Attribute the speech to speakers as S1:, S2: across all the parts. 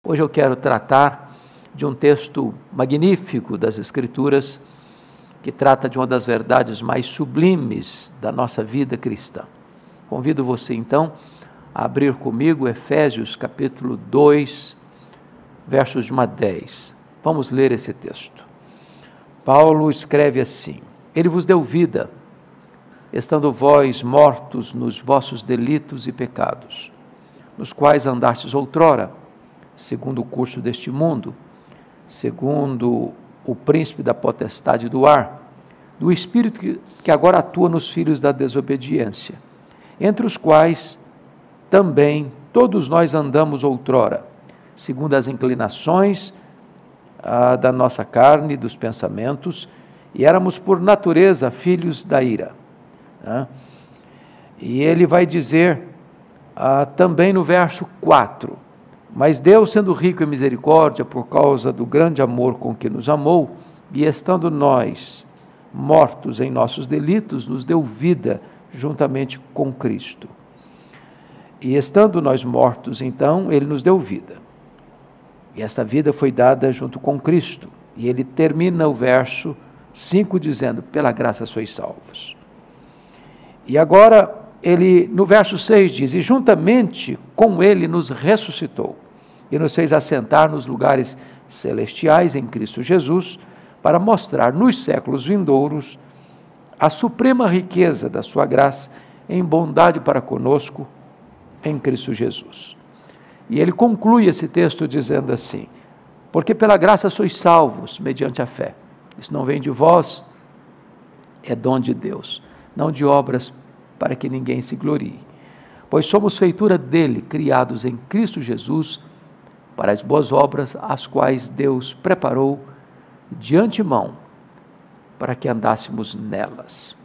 S1: Hoje eu quero tratar de um texto magnífico das Escrituras, que trata de uma das verdades mais sublimes da nossa vida cristã. Convido você então a abrir comigo Efésios capítulo 2, versos de 1 a 10. Vamos ler esse texto. Paulo escreve assim: Ele vos deu vida, estando vós mortos nos vossos delitos e pecados, nos quais andastes outrora, segundo o curso deste mundo, segundo o príncipe da potestade do ar, do espírito que agora atua nos filhos da desobediência, entre os quais também todos nós andamos outrora, segundo as inclinações da nossa carne, dos pensamentos, e éramos por natureza filhos da ira. E ele vai dizer também no verso 4, mas Deus, sendo rico em misericórdia, por causa do grande amor com que nos amou, e estando nós mortos em nossos delitos, nos deu vida juntamente com Cristo. E estando nós mortos, então, Ele nos deu vida. E esta vida foi dada junto com Cristo. E ele termina o verso 5 dizendo: pela graça sois salvos. E agora, ele no verso 6 diz: e juntamente com Ele nos ressuscitou, e nos fez assentar nos lugares celestiais em Cristo Jesus, para mostrar nos séculos vindouros a suprema riqueza da sua graça em bondade para conosco em Cristo Jesus. E ele conclui esse texto dizendo assim: porque pela graça sois salvos mediante a fé. Isso não vem de vós, é dom de Deus, não de obras para que ninguém se glorie. Pois somos feitura dele, criados em Cristo Jesus, para as boas obras, as quais Deus preparou de antemão, para que andássemos nelas.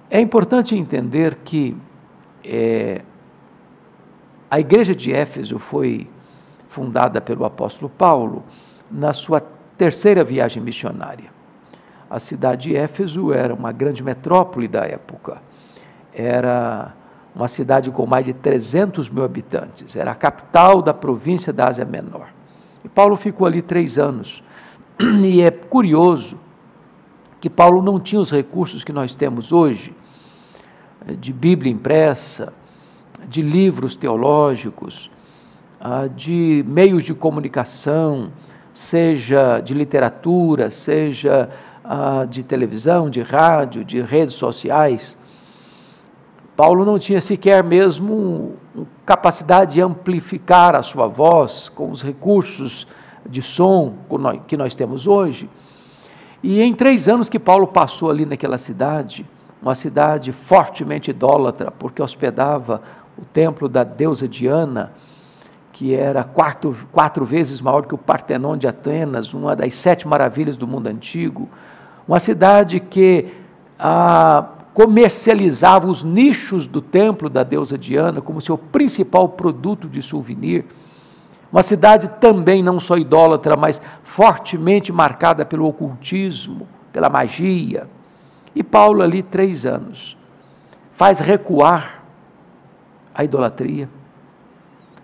S1: É importante entender que a igreja de Éfeso foi fundada pelo apóstolo Paulo na sua terceira viagem missionária. A cidade de Éfeso era uma grande metrópole da época, era uma cidade com mais de 300 mil habitantes, era a capital da província da Ásia Menor. E Paulo ficou ali 3 anos, e é curioso que Paulo não tinha os recursos que nós temos hoje, de Bíblia impressa, de livros teológicos, de meios de comunicação, seja de literatura, seja de televisão, de rádio, de redes sociais. Paulo não tinha sequer mesmo capacidade de amplificar a sua voz com os recursos de som que nós temos hoje. E em 3 anos que Paulo passou ali naquela cidade, uma cidade fortemente idólatra, porque hospedava o templo da deusa Diana, que era 4 vezes maior que o Partenon de Atenas, uma das 7 maravilhas do mundo antigo, uma cidade que comercializava os nichos do templo da deusa Diana como seu principal produto de souvenir, uma cidade também não só idólatra, mas fortemente marcada pelo ocultismo, pela magia. E Paulo ali 3 anos, faz recuar a idolatria,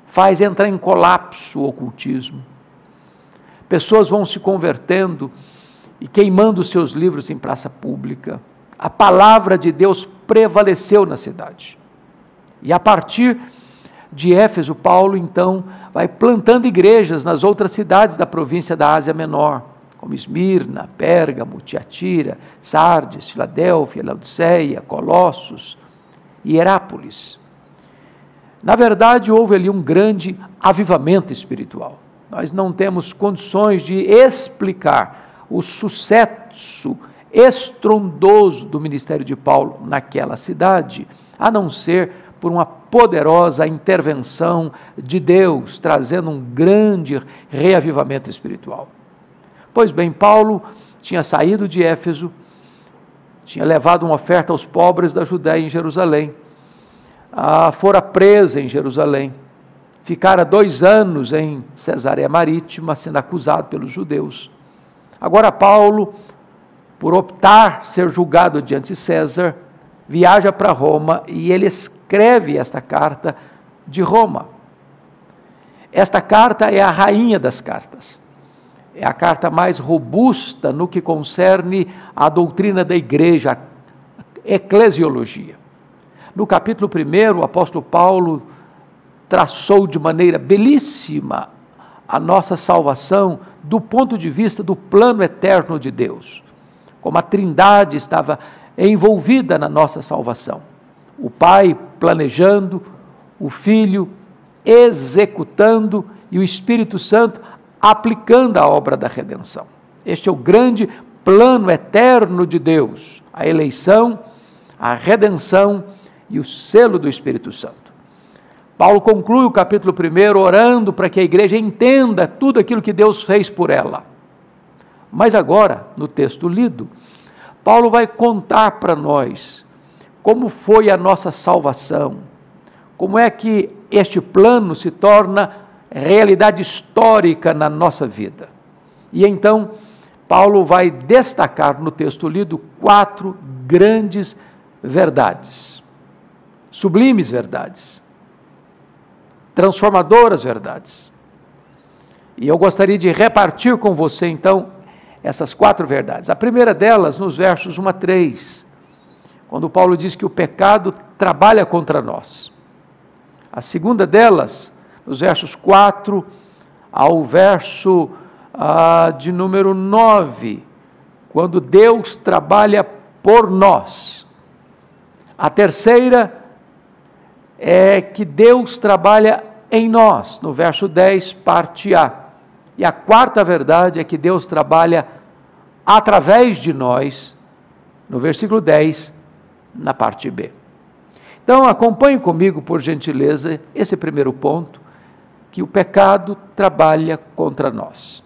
S1: faz entrar em colapso o ocultismo, pessoas vão se convertendo e queimando seus livros em praça pública. A palavra de Deus prevaleceu na cidade, e a partir de Éfeso, Paulo então vai plantando igrejas nas outras cidades da província da Ásia Menor, como Esmirna, Pérgamo, Tiatira, Sardes, Filadélfia, Laodiceia, Colossos e Herápolis. Na verdade, houve ali um grande avivamento espiritual. Nós não temos condições de explicar o sucesso estrondoso do ministério de Paulo naquela cidade, a não ser por uma poderosa intervenção de Deus, trazendo um grande reavivamento espiritual. Pois bem, Paulo tinha saído de Éfeso, tinha levado uma oferta aos pobres da Judéia em Jerusalém, fora preso em Jerusalém, ficara 2 anos em Cesareia Marítima, sendo acusado pelos judeus. Agora Paulo, por optar ser julgado diante de César, viaja para Roma e ele escreve esta carta de Roma. Esta carta é a rainha das cartas. É a carta mais robusta no que concerne à doutrina da igreja, a eclesiologia. No capítulo 1, o apóstolo Paulo traçou de maneira belíssima a nossa salvação do ponto de vista do plano eterno de Deus, como a Trindade estava envolvida na nossa salvação. O Pai planejando, o Filho executando e o Espírito Santo aplicando a obra da redenção. Este é o grande plano eterno de Deus, a eleição, a redenção e o selo do Espírito Santo. Paulo conclui o capítulo 1 orando para que a igreja entenda tudo aquilo que Deus fez por ela. Mas agora, no texto lido, Paulo vai contar para nós como foi a nossa salvação, como é que este plano se torna realidade histórica na nossa vida. E então, Paulo vai destacar no texto lido 4 grandes verdades, sublimes verdades, transformadoras verdades. E eu gostaria de repartir com você, então, essas 4 verdades. A primeira delas, nos versos 1 a 3, quando Paulo diz que o pecado trabalha contra nós. A segunda delas, nos versos 4 ao verso de número 9, quando Deus trabalha por nós. A terceira é que Deus trabalha em nós, no verso 10, parte A. E a quarta verdade é que Deus trabalha através de nós, no versículo 10, na parte B. Então, acompanhe comigo, por gentileza, esse primeiro ponto, que o pecado trabalha contra nós.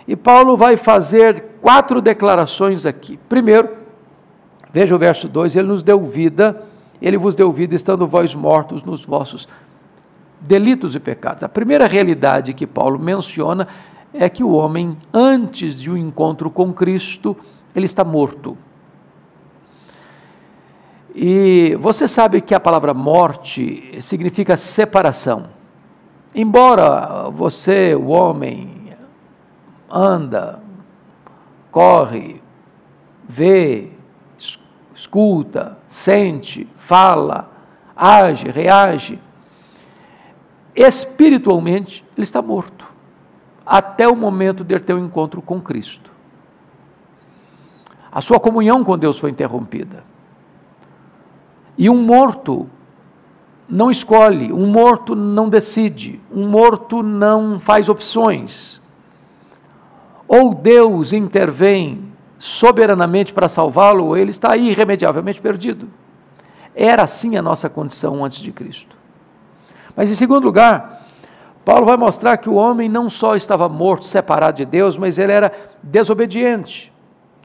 S1: E Paulo vai fazer 4 declarações aqui. Primeiro, veja o verso 2, ele vos deu vida, estando vós mortos nos vossos delitos e pecados. A primeira realidade que Paulo menciona é que o homem, antes de um encontro com Cristo, ele está morto. E você sabe que a palavra morte significa separação. Embora você, o homem, anda, corre, vê, escuta, sente, fala, age, reage, espiritualmente ele está morto, até o momento de ter um encontro com Cristo. A sua comunhão com Deus foi interrompida. E um morto não escolhe, um morto não decide, um morto não faz opções. Ou Deus intervém soberanamente para salvá-lo, ou ele está irremediavelmente perdido. Era assim a nossa condição antes de Cristo. Mas em segundo lugar, Paulo vai mostrar que o homem não só estava morto, separado de Deus, mas ele era desobediente,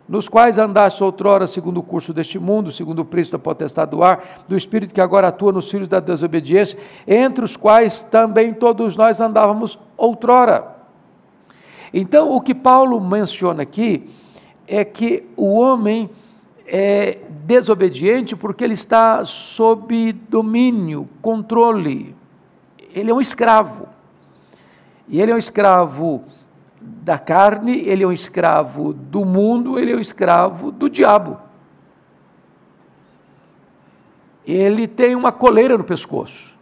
S1: nos quais andaste outrora segundo o curso deste mundo, segundo o príncipe da potestade do ar, do espírito que agora atua nos filhos da desobediência, entre os quais também todos nós andávamos outrora. Então, o que Paulo menciona aqui é que o homem é desobediente porque ele está sob domínio, controle. Ele é um escravo. E ele é um escravo da carne, ele é um escravo do mundo, ele é um escravo do diabo. Ele tem uma coleira no pescoço.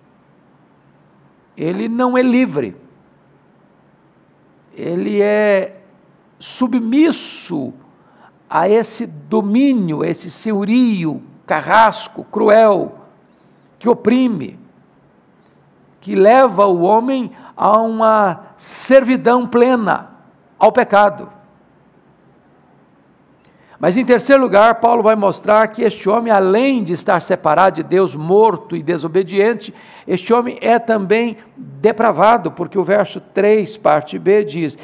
S1: Ele não é livre. Ele é submisso a esse domínio, a esse senhorio carrasco, cruel, que oprime, que leva o homem a uma servidão plena ao pecado. Mas em terceiro lugar, Paulo vai mostrar que este homem, além de estar separado de Deus, morto e desobediente, este homem é também depravado, porque o verso 3, parte B, diz: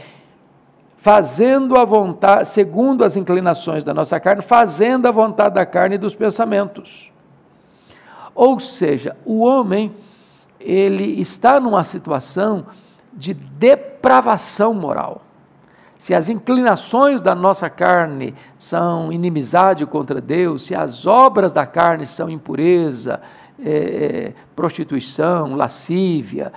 S1: fazendo a vontade, segundo as inclinações da nossa carne, fazendo a vontade da carne e dos pensamentos. Ou seja, o homem, ele está numa situação de depravação moral. Se as inclinações da nossa carne são inimizade contra Deus, se as obras da carne são impureza, prostituição, lascívia,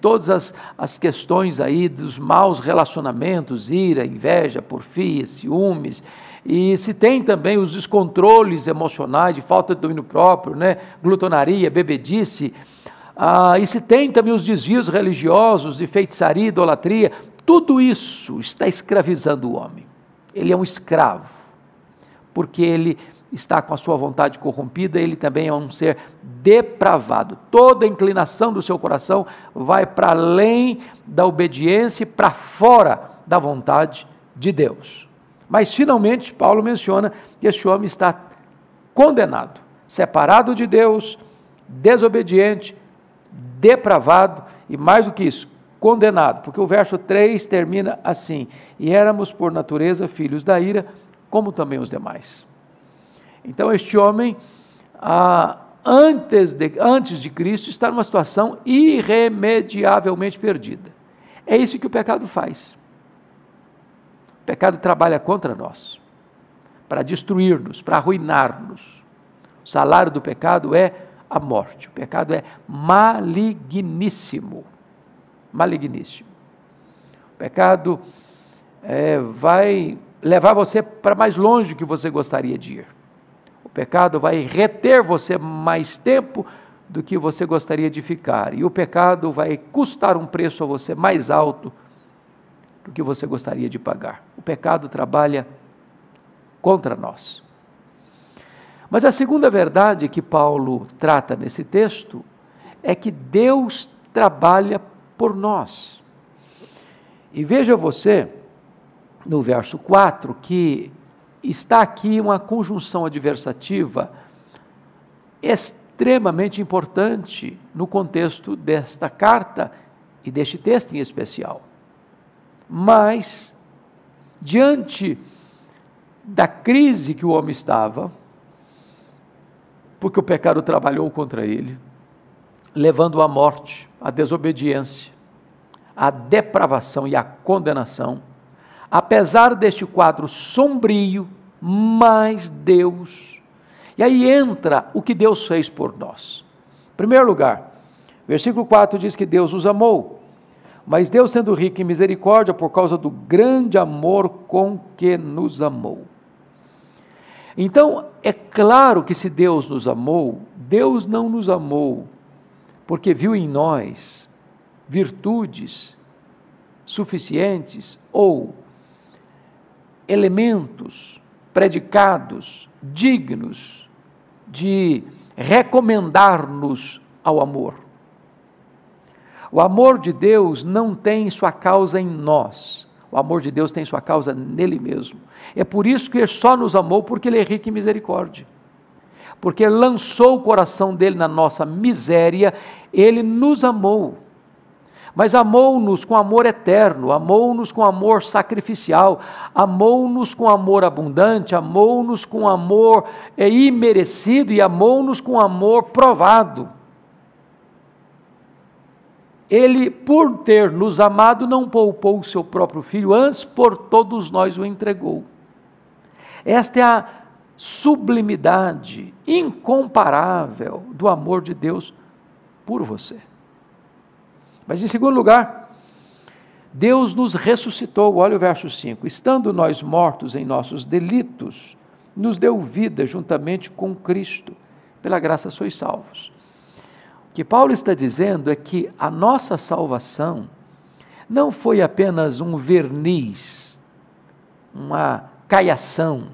S1: todas as questões aí dos maus relacionamentos, ira, inveja, porfia, ciúmes, e se tem também os descontroles emocionais, de falta de domínio próprio, né? Glutonaria, bebedice, e se tem também os desvios religiosos de feitiçaria, idolatria. Tudo isso está escravizando o homem. Ele é um escravo, porque ele está com a sua vontade corrompida, ele também é um ser depravado. Toda a inclinação do seu coração vai para além da obediência e para fora da vontade de Deus. Mas finalmente Paulo menciona que este homem está condenado, separado de Deus, desobediente, depravado e mais do que isso, condenado, porque o verso 3 termina assim: e éramos por natureza filhos da ira, como também os demais. Então este homem, antes de Cristo, está numa situação irremediavelmente perdida. É isso que o pecado faz. O pecado trabalha contra nós, para destruir-nos, para arruinar-nos. O salário do pecado é a morte. O pecado é maligníssimo. Maligníssimo. O pecado vai levar você para mais longe do que você gostaria de ir. O pecado vai reter você mais tempo do que você gostaria de ficar. E o pecado vai custar um preço a você mais alto do que você gostaria de pagar. O pecado trabalha contra nós. Mas a segunda verdade que Paulo trata nesse texto é que Deus trabalha por nós. E veja você, no verso 4, que está aqui uma conjunção adversativa extremamente importante no contexto desta carta e deste texto em especial. Mas, diante da crise que o homem estava, porque o pecado trabalhou contra ele, levando à morte, à desobediência, à depravação e à condenação, apesar deste quadro sombrio, mas Deus, e aí entra o que Deus fez por nós. Em primeiro lugar, versículo 4 diz que Deus nos amou, mas Deus, sendo rico em misericórdia, por causa do grande amor com que nos amou. Então, é claro que se Deus nos amou, Deus não nos amou porque viu em nós virtudes suficientes ou elementos, predicados, dignos de recomendar-nos ao amor. O amor de Deus não tem sua causa em nós, o amor de Deus tem sua causa nele mesmo. É por isso que ele só nos amou, porque ele é rico em misericórdia. Porque ele lançou o coração dele na nossa miséria, ele nos amou. Mas amou-nos com amor eterno, amou-nos com amor sacrificial, amou-nos com amor abundante, amou-nos com amor imerecido e amou-nos com amor provado. Ele, por ter nos amado, não poupou o seu próprio Filho, antes por todos nós o entregou. Esta é a sublimidade incomparável do amor de Deus por você. Mas em segundo lugar, Deus nos ressuscitou, olha o verso 5, estando nós mortos em nossos delitos, nos deu vida juntamente com Cristo, pela graça sois salvos. O que Paulo está dizendo é que a nossa salvação não foi apenas um verniz, uma caiação.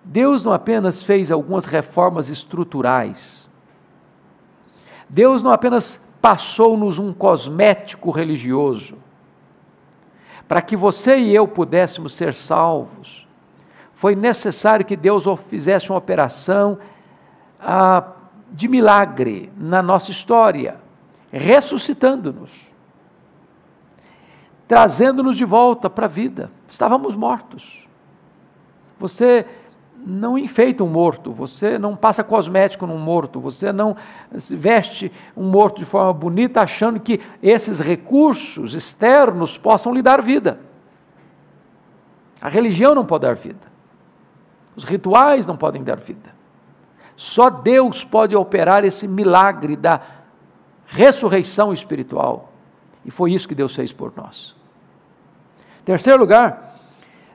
S1: Deus não apenas fez algumas reformas estruturais, Deus não apenas passou-nos um cosmético religioso, para que você e eu pudéssemos ser salvos, foi necessário que Deus fizesse uma operação de milagre na nossa história, ressuscitando-nos, trazendo-nos de volta para a vida. Estávamos mortos. Você não enfeita um morto, você não passa cosmético num morto, você não veste um morto de forma bonita achando que esses recursos externos possam lhe dar vida. A religião não pode dar vida, os rituais não podem dar vida. Só Deus pode operar esse milagre da ressurreição espiritual. E foi isso que Deus fez por nós. Terceiro lugar,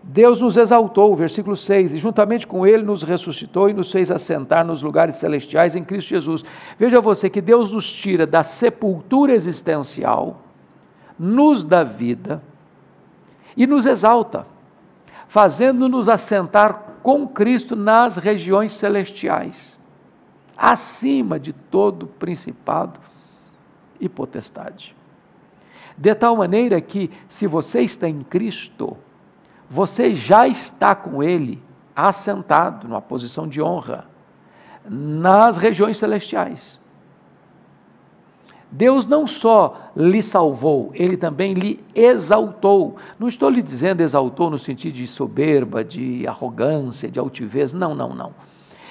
S1: Deus nos exaltou, versículo 6, e juntamente com Ele nos ressuscitou e nos fez assentar nos lugares celestiais em Cristo Jesus. Veja você que Deus nos tira da sepultura existencial, nos dá vida e nos exalta, fazendo-nos assentar com Cristo nas regiões celestiais, acima de todo principado e potestade. De tal maneira que, se você está em Cristo, você já está com Ele assentado numa posição de honra nas regiões celestiais. Deus não só lhe salvou, Ele também lhe exaltou. Não estou lhe dizendo exaltou no sentido de soberba, de arrogância, de altivez. Não, não, não.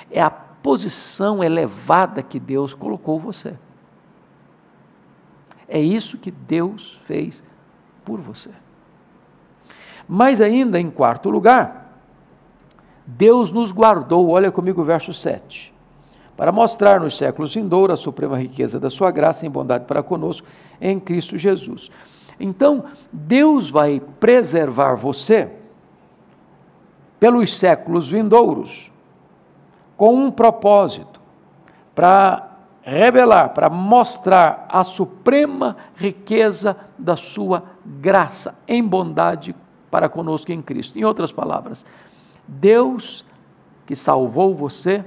S1: É a posição elevada que Deus colocou você. É isso que Deus fez por você. Mas ainda, em quarto lugar, Deus nos guardou, olha comigo o verso 7, para mostrar nos séculos vindouros a suprema riqueza da sua graça em bondade para conosco em Cristo Jesus. Então, Deus vai preservar você pelos séculos vindouros, com um propósito, para revelar, para mostrar a suprema riqueza da sua graça em bondade para conosco em Cristo. Em outras palavras, Deus que salvou você,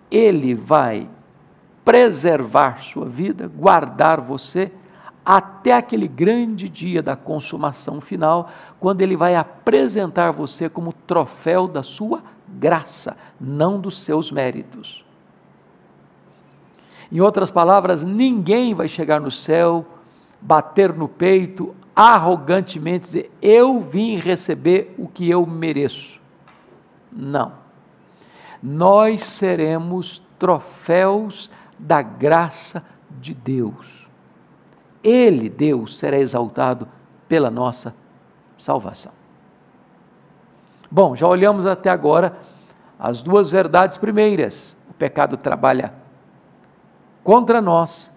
S1: Ele vai preservar sua vida, guardar você, até aquele grande dia da consumação final, quando Ele vai apresentar você como troféu da sua graça, não dos seus méritos. Em outras palavras, ninguém vai chegar no céu, bater no peito, arrogantemente dizer, eu vim receber o que eu mereço. Não. Nós seremos troféus da graça de Deus. Ele, Deus, será exaltado pela nossa salvação. Bom, já olhamos até agora as duas verdades primeiras. O pecado trabalha contra nós,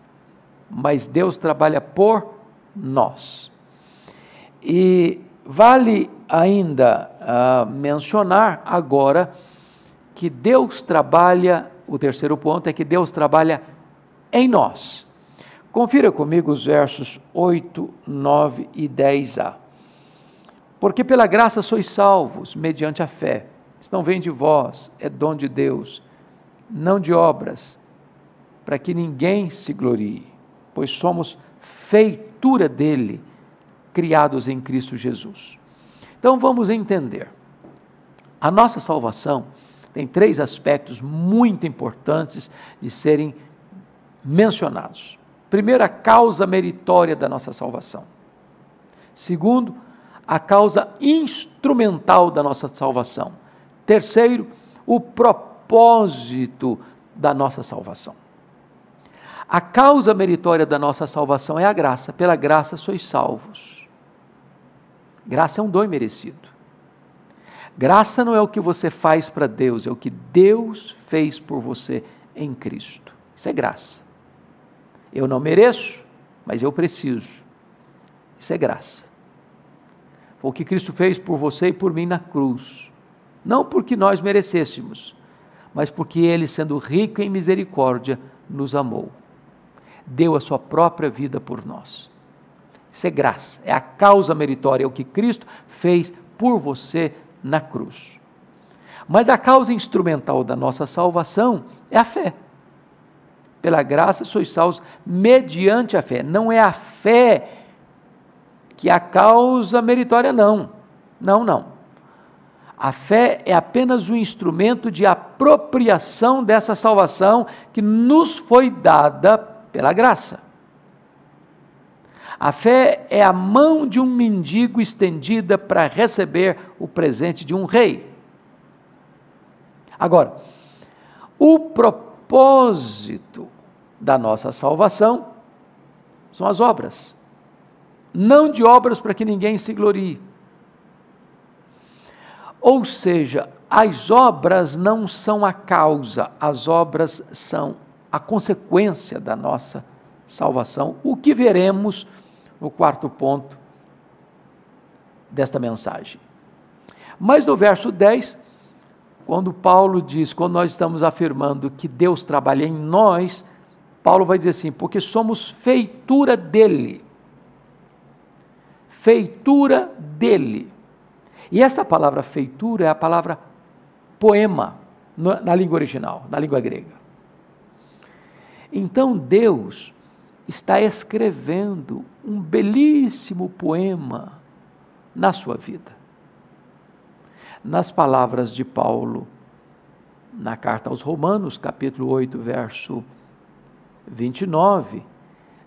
S1: mas Deus trabalha por nós. E vale ainda mencionar agora que Deus trabalha, o terceiro ponto é que Deus trabalha em nós. Confira comigo os versos 8, 9 e 10a. Porque pela graça sois salvos, mediante a fé. Isso não vem de vós, é dom de Deus, não de obras, para que ninguém se glorie, pois somos feitura dele, criados em Cristo Jesus. Então vamos entender. A nossa salvação tem três aspectos muito importantes de serem mencionados. Primeiro, a causa meritória da nossa salvação. Segundo, a causa instrumental da nossa salvação. Terceiro, o propósito da nossa salvação. A causa meritória da nossa salvação é a graça. Pela graça sois salvos. Graça é um dom imerecido. Graça não é o que você faz para Deus, é o que Deus fez por você em Cristo. Isso é graça. Eu não mereço, mas eu preciso. Isso é graça. Foi o que Cristo fez por você e por mim na cruz. Não porque nós merecêssemos, mas porque Ele, sendo rico em misericórdia, nos amou. Deu a sua própria vida por nós. Isso é graça, é a causa meritória, é o que Cristo fez por você na cruz. Mas a causa instrumental da nossa salvação é a fé. Pela graça sois salvos mediante a fé. Não é a fé que é a causa meritória, não. Não, não. A fé é apenas um instrumento de apropriação dessa salvação que nos foi dada pela graça. A fé é a mão de um mendigo estendida para receber o presente de um rei. Agora, o propósito da nossa salvação são as obras. Não de obras para que ninguém se glorie. Ou seja, as obras não são a causa, as obras são a consequência da nossa salvação, o que veremos no quarto ponto desta mensagem. Mas no verso 10, quando Paulo diz, quando nós estamos afirmando que Deus trabalha em nós, Paulo vai dizer assim, porque somos feitura dele. Feitura dele. E essa palavra feitura é a palavra poema, na língua original, na língua grega. Então Deus está escrevendo um belíssimo poema na sua vida. Nas palavras de Paulo, na carta aos Romanos, capítulo 8, verso 29,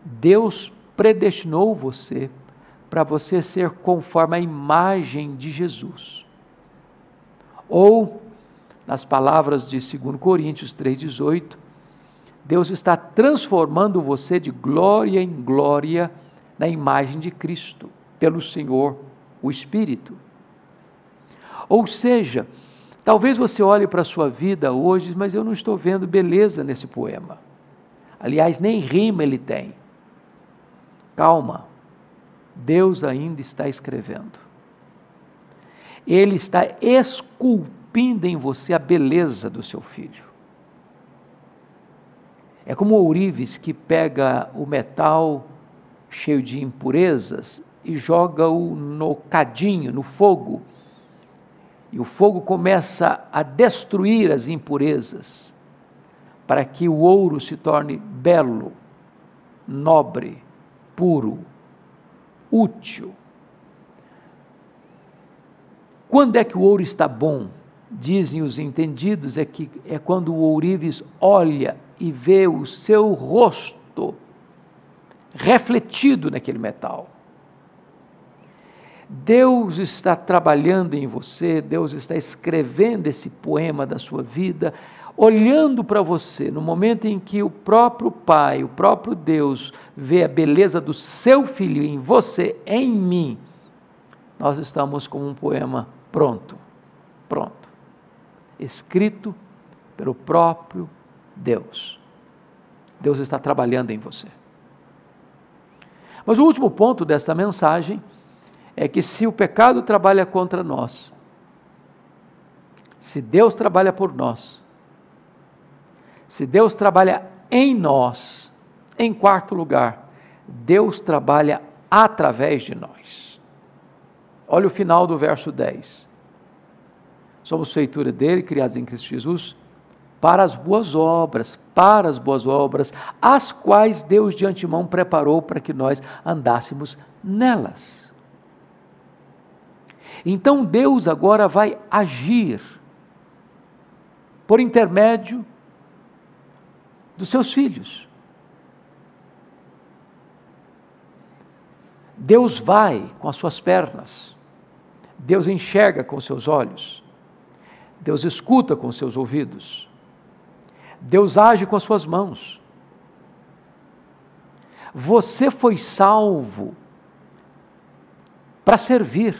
S1: Deus predestinou você para você ser conforme a imagem de Jesus. Ou, nas palavras de 2 Coríntios 3,18, Deus está transformando você de glória em glória na imagem de Cristo, pelo Senhor, o Espírito. Ou seja, talvez você olhe para a sua vida hoje, mas eu não estou vendo beleza nesse poema. Aliás, nem rima ele tem. Calma, Deus ainda está escrevendo. Ele está esculpindo em você a beleza do seu filho. É como o ourives que pega o metal cheio de impurezas e joga-o no cadinho, no fogo, e o fogo começa a destruir as impurezas, para que o ouro se torne belo, nobre, puro, útil. Quando é que o ouro está bom? Dizem os entendidos, é quando o ourives olha e vê o seu rosto refletido naquele metal. Deus está trabalhando em você, Deus está escrevendo esse poema da sua vida, olhando para você, no momento em que o próprio Pai, o próprio Deus, vê a beleza do seu filho em você, em mim, nós estamos com um poema pronto, escrito pelo próprio Deus. Deus está trabalhando em você. Mas o último ponto desta mensagem é que se o pecado trabalha contra nós, se Deus trabalha por nós, se Deus trabalha em nós, em quarto lugar, Deus trabalha através de nós. Olha o final do verso 10. Somos feitura dele, criados em Cristo Jesus, para as boas obras, as quais Deus de antemão preparou para que nós andássemos nelas. Então Deus agora vai agir por intermédio dos seus filhos. Deus vai com as suas pernas, Deus enxerga com os seus olhos, Deus escuta com os seus ouvidos, Deus age com as suas mãos. Você foi salvo para servir,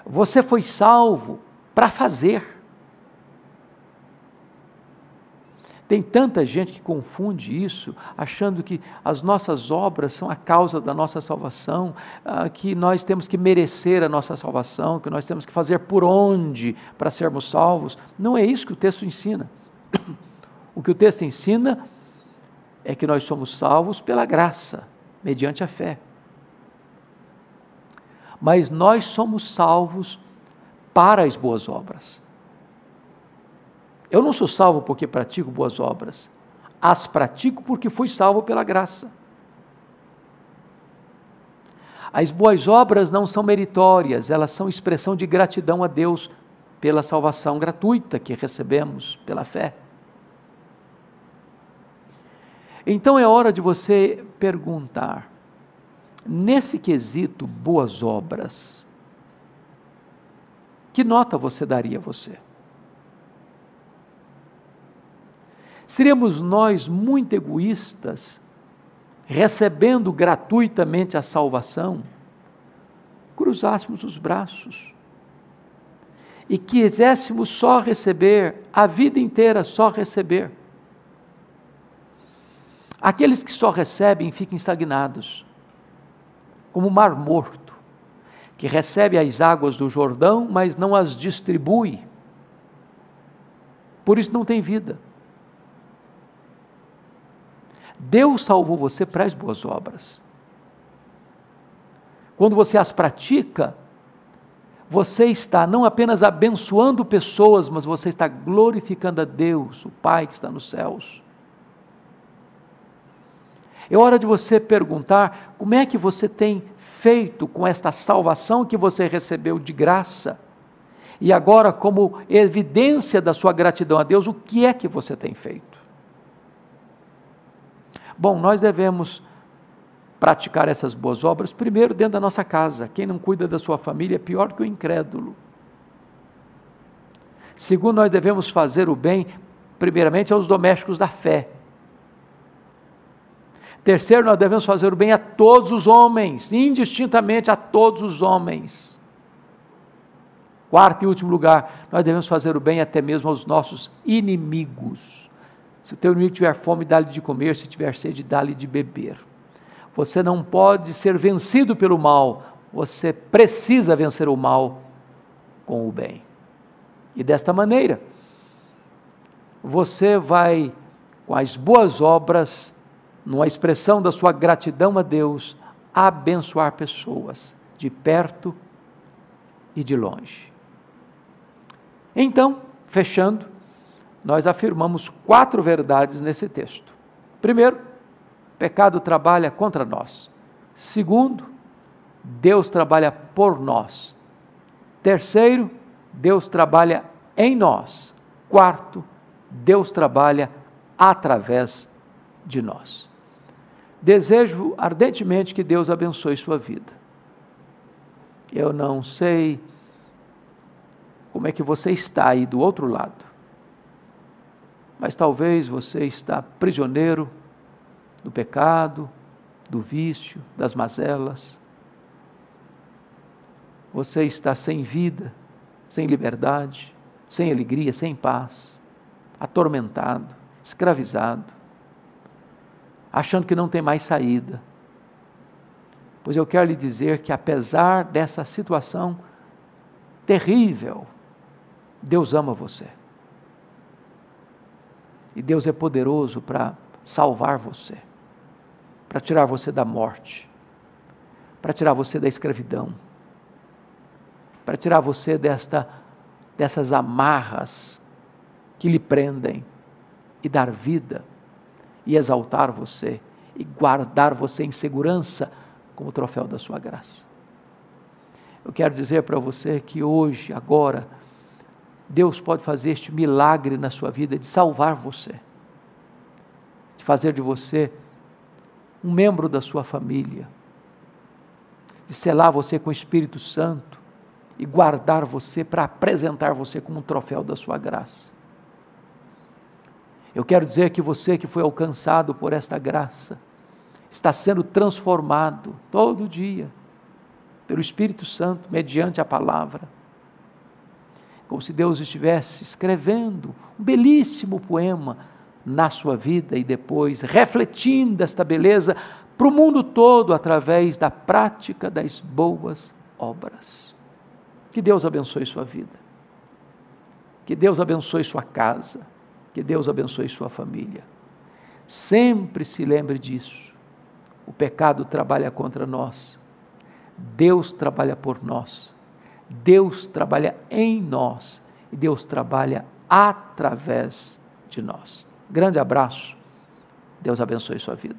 S1: você foi salvo para fazer. Tem tanta gente que confunde isso, achando que as nossas obras são a causa da nossa salvação, que nós temos que merecer a nossa salvação, que nós temos que fazer por onde para sermos salvos. Não é isso que o texto ensina. O que o texto ensina é que nós somos salvos pela graça, mediante a fé. Mas nós somos salvos para as boas obras. Eu não sou salvo porque pratico boas obras, as pratico porque fui salvo pela graça. As boas obras não são meritórias, elas são expressão de gratidão a Deus pela salvação gratuita que recebemos pela fé. Então é hora de você perguntar, nesse quesito boas obras, que nota você daria a você? Seríamos nós muito egoístas, recebendo gratuitamente a salvação, cruzássemos os braços e quiséssemos só receber, a vida inteira só receber. Aqueles que só recebem ficam estagnados, como o mar morto, que recebe as águas do Jordão, mas não as distribui. Por isso não tem vida. Deus salvou você para as boas obras. Quando você as pratica, você está não apenas abençoando pessoas, mas você está glorificando a Deus, o Pai que está nos céus. É hora de você perguntar, como é que você tem feito com esta salvação que você recebeu de graça? E agora, como evidência da sua gratidão a Deus, o que é que você tem feito? Bom, nós devemos praticar essas boas obras, primeiro dentro da nossa casa. Quem não cuida da sua família é pior que o incrédulo. Segundo, nós devemos fazer o bem, primeiramente, aos domésticos da fé. Terceiro, nós devemos fazer o bem a todos os homens, indistintamente a todos os homens. Quarto e último lugar, nós devemos fazer o bem até mesmo aos nossos inimigos. Se o teu inimigo tiver fome, dá-lhe de comer, se tiver sede, dá-lhe de beber. Você não pode ser vencido pelo mal, você precisa vencer o mal com o bem. E desta maneira, você vai, com as boas obras, numa expressão da sua gratidão a Deus, abençoar pessoas, de perto e de longe. Então, fechando, nós afirmamos 4 verdades nesse texto. Primeiro, pecado trabalha contra nós. Segundo, Deus trabalha por nós. Terceiro, Deus trabalha em nós. Quarto, Deus trabalha através de nós. Desejo ardentemente que Deus abençoe sua vida. Eu não sei como é que você está aí do outro lado, mas talvez você está prisioneiro do pecado, do vício, das mazelas. Você está sem vida, sem liberdade, sem alegria, sem paz, atormentado, escravizado, achando que não tem mais saída. Pois eu quero lhe dizer que apesar dessa situação terrível, Deus ama você. E Deus é poderoso para salvar você, para tirar você da morte, para tirar você da escravidão, para tirar você dessas amarras que lhe prendem e dar vida e exaltar você e guardar você em segurança como troféu da sua graça. Eu quero dizer para você que hoje, agora, Deus pode fazer este milagre na sua vida de salvar você, de fazer de você um membro da sua família, de selar você com o Espírito Santo e guardar você para apresentar você como um troféu da sua graça. Eu quero dizer que você que foi alcançado por esta graça, está sendo transformado todo dia pelo Espírito Santo, mediante a palavra, como se Deus estivesse escrevendo um belíssimo poema na sua vida e depois refletindo esta beleza para o mundo todo através da prática das boas obras. Que Deus abençoe sua vida, que Deus abençoe sua casa, que Deus abençoe sua família. Sempre se lembre disso. O pecado trabalha contra nós, Deus trabalha por nós, Deus trabalha em nós e Deus trabalha através de nós. Grande abraço, Deus abençoe sua vida.